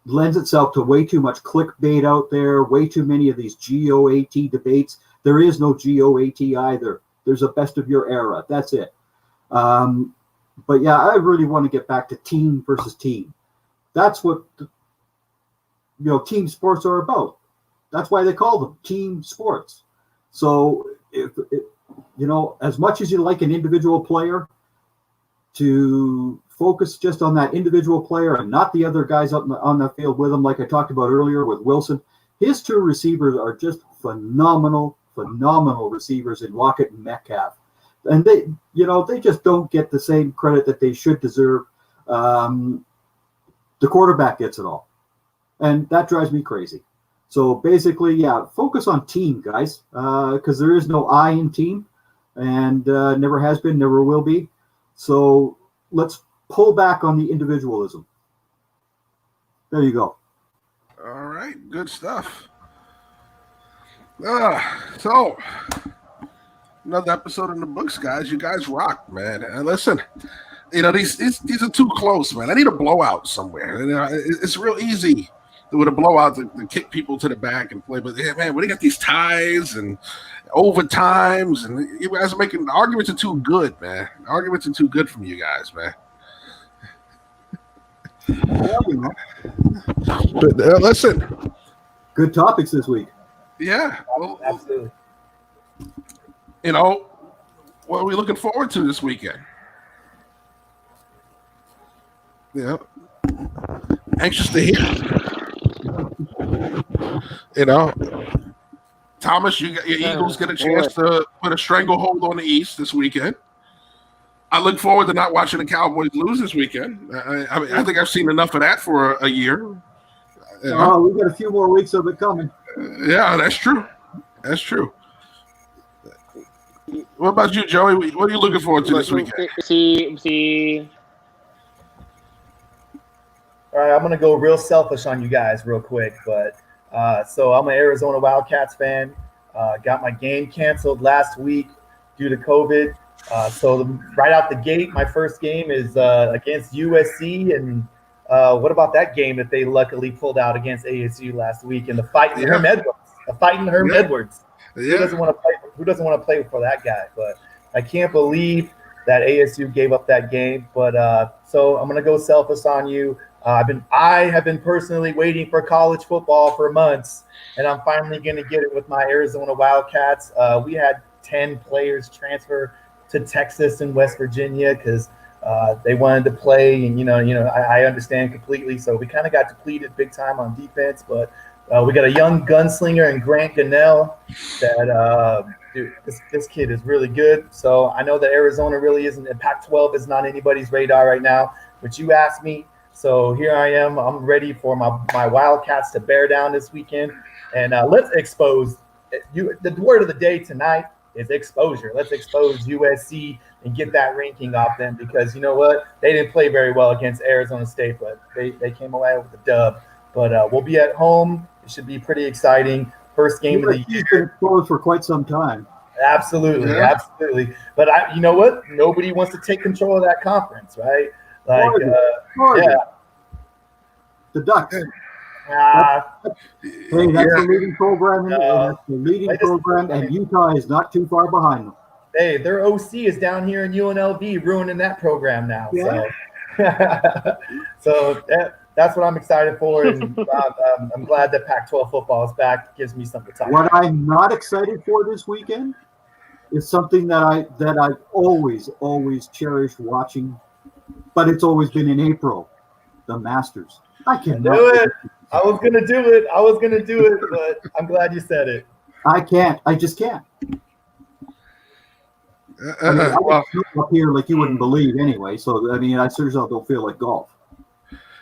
lends itself to way too much clickbait out there, way too many of these GOAT debates. There is no GOAT either. There's a best of your era. That's it. But yeah, I really want to get back to team versus team. That's what team sports are about. That's why they call them team sports. So if as much as you like an individual player, to focus just on that individual player and not the other guys up on the field with him, like I talked about earlier with Wilson. His two receivers are just phenomenal receivers in Lockett and Metcalf. And they just don't get the same credit that they should deserve. The quarterback gets it all. And that drives me crazy. So basically, yeah, focus on team, guys, because there is no I in team, and never has been, never will be. So let's pull back on the individualism. There you go. All right, good stuff. So another episode in the books, guys. You guys rock, man. And listen, these are too close, man. I need a blowout somewhere. It's real easy with a blowout to kick people to the back and play. But yeah, man, when they got these ties and overtimes, and you guys are making the arguments are too good, man. The arguments are too good from you guys, man. But listen, good topics this week. Yeah, well, Absolutely. What are we looking forward to this weekend? Yeah, anxious to hear. Thomas, your Eagles get a chance to put a stranglehold on the East this weekend. I look forward to not watching the Cowboys lose this weekend. I think I've seen enough of that for a year. Oh, we've got a few more weeks of it coming. Yeah, that's true. That's true. What about you, Joey? What are you looking forward to this weekend? See. All right, I'm going to go real selfish on you guys real quick. But so I'm an Arizona Wildcats fan. Got my game canceled last week due to COVID. Right out the gate, my first game is against USC. And what about that game that they luckily pulled out against ASU last week in the fighting Herm Edwards? The fighting Herm Edwards. Yeah. Who doesn't want to play? Who doesn't want to play for that guy? But I can't believe that ASU gave up that game. But so I'm gonna go selfish on you. I have been personally waiting for college football for months, and I'm finally gonna get it with my Arizona Wildcats. We had 10 players transfer to Texas and West Virginia because they wanted to play, and I understand completely. So we kind of got depleted big time on defense, but we got a young gunslinger in Grant Gunnell that dude, this kid is really good. So I know that Arizona really isn't, and Pac-12 is not anybody's radar right now, but you asked me. So here I am. I'm ready for my Wildcats to bear down this weekend. And let's expose you. The word of the day tonight is exposure. Let's expose USC and get that ranking off them, because you know what? They didn't play very well against Arizona State, but they came away with a dub. But we'll be at home. It should be pretty exciting. First game of the year. Been exposed for quite some time. Absolutely, absolutely. But you know what? Nobody wants to take control of that conference, right? Like, Oregon. The Ducks. Hey, that's the leading program. That's the leading program, and Utah is not too far behind them. Hey, their OC is down here in UNLV, ruining that program now. Yeah. So that's what I'm excited for, and I'm glad that Pac-12 football is back. It gives me something to talk about. What I'm not excited for this weekend is something that I've always cherished watching, but it's always been in April, the Masters. I can't do it. I was gonna do it, but I'm glad you said it. I can't. I just can't. I mean, up here like you wouldn't believe anyway. So I mean, I seriously don't feel like golf.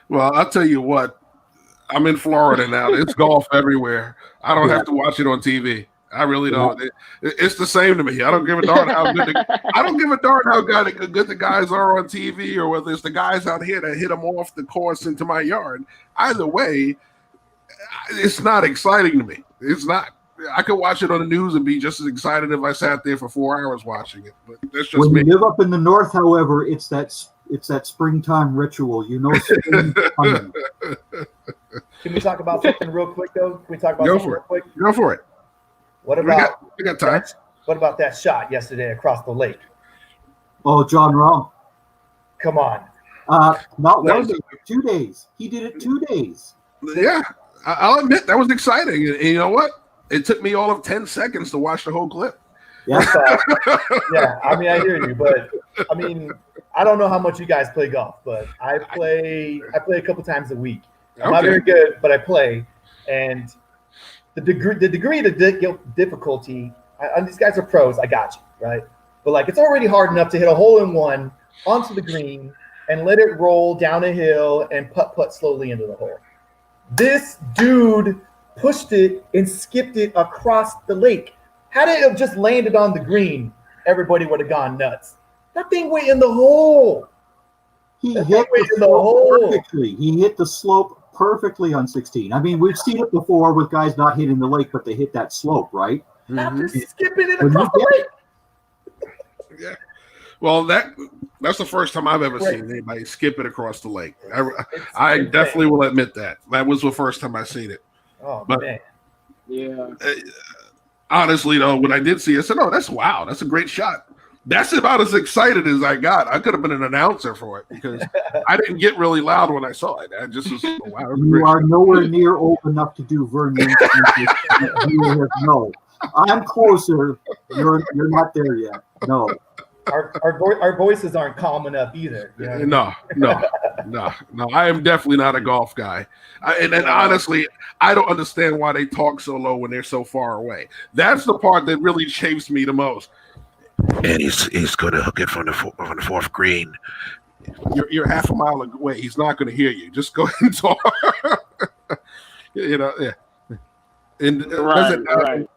Well, I'll tell you what. I'm in Florida now. It's golf everywhere. I don't have to watch it on TV. I really don't. It's the same to me. I don't give a darn how good. Good the guys are on TV, or whether it's the guys out here that hit them off the course into my yard. Either way, it's not exciting to me. It's not. I could watch it on the news and be just as excited if I sat there for 4 hours watching it. But that's just when me. you live up in the north, however, it's that springtime ritual. Spring coming. Can we talk about something real quick, though? Can we talk about something real quick? Go for it. What about we got time? What about that shot yesterday across the lake? Oh, John Rahm. Come on. Not 1 day, 2 days. He did it 2 days. Yeah, I'll admit that was exciting. And you know what? It took me all of 10 seconds to watch the whole clip. Yeah. Yeah, I mean, I hear you, but I mean, I don't know how much you guys play golf, but I play a couple times a week. I'm not very good, but I play, and the degree of difficulty. These guys are pros. I got you, right? But like, it's already hard enough to hit a hole in one onto the green and let it roll down a hill and putt slowly into the hole. This dude pushed it and skipped it across the lake. Had it have just landed on the green, everybody would have gone nuts. That thing went in the hole. He hit the slope perfectly. He hit the slope perfectly on 16. I mean, we've seen it before with guys not hitting the lake, but they hit that slope, right? After skipping it across the lake. Yeah. Well, that's the first time I've ever seen anybody skip it across the lake. I definitely will admit that. That was the first time I seen it. Oh, man. Yeah. Honestly, though, when I did see it, I said, "Oh, that's a great shot." That's about as excited as I got. I could have been an announcer for it because I didn't get really loud when I saw it. I just was, wow. You are nowhere near old enough to do Vernon. No, I'm closer. You're not there yet. No. Our voices aren't calm enough either. You know? No. I am definitely not a golf guy. And honestly, I don't understand why they talk so low when they're so far away. That's the part that really chafes me the most. And he's going to hook it from the fourth green. You're half a mile away. He's not going to hear you. Just go ahead and talk. Yeah. And right.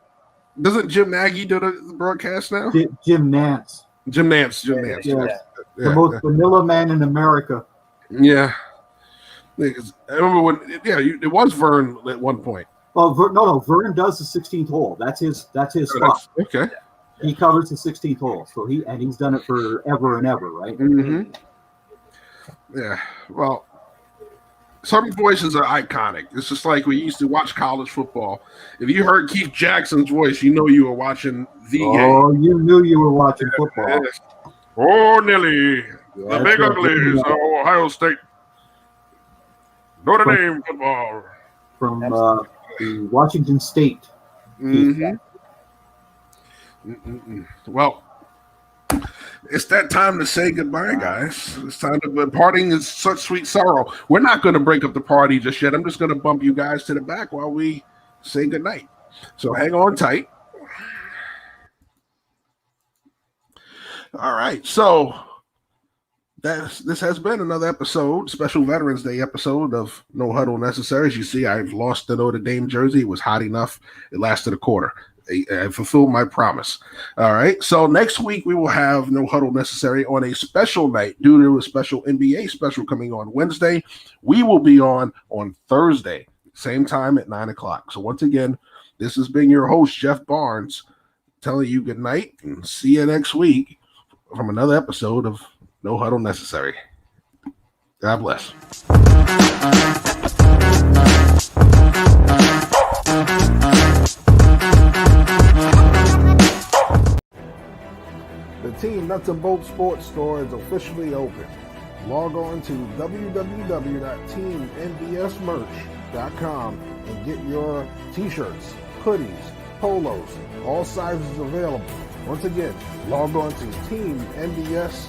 Doesn't Jim Nagy do the broadcast now? Jim Nance. Jim Nance. Yeah. Yeah. The most vanilla man in America. Yeah. Because I remember when, it was Vern at one point. Oh, no. Vern does the 16th hole. That's his spot. Okay. He covers the 16th hole. So he's done it forever and ever, right? Mm-hmm. Yeah. Well, some voices are iconic. It's just like we used to watch college football. If you heard Keith Jackson's voice, you know you were watching the game. Oh, you knew you were watching football. Yes. Oh, Nelly. The Big Uglies of Ohio State. Notre Dame football. From the Washington State. Mm-hmm. Well, it's that time to say goodbye, guys. It's time to parting is such sweet sorrow. We're not going to break up the party just yet. I'm just going to bump you guys to the back while we say goodnight. So hang on tight. All right. So this has been another episode, special Veterans Day episode of No Huddle Necessary. As you see, I've lost the Notre Dame jersey. It was hot enough. It lasted a quarter. I fulfilled my promise. All right. So next week we will have No Huddle Necessary on a special night due to a special NBA special coming on Wednesday. We will be on Thursday, same time at 9:00. So once again, this has been your host, Jeff Barnes, telling you good night and see you next week from another episode of No Huddle Necessary. God bless. The Team Nuts and Bolts Sports Store is officially open. Log on to www.teamnbsmerch.com and get your t-shirts, hoodies, polos, all sizes available. Once again, log on to teamnbsmerch.com.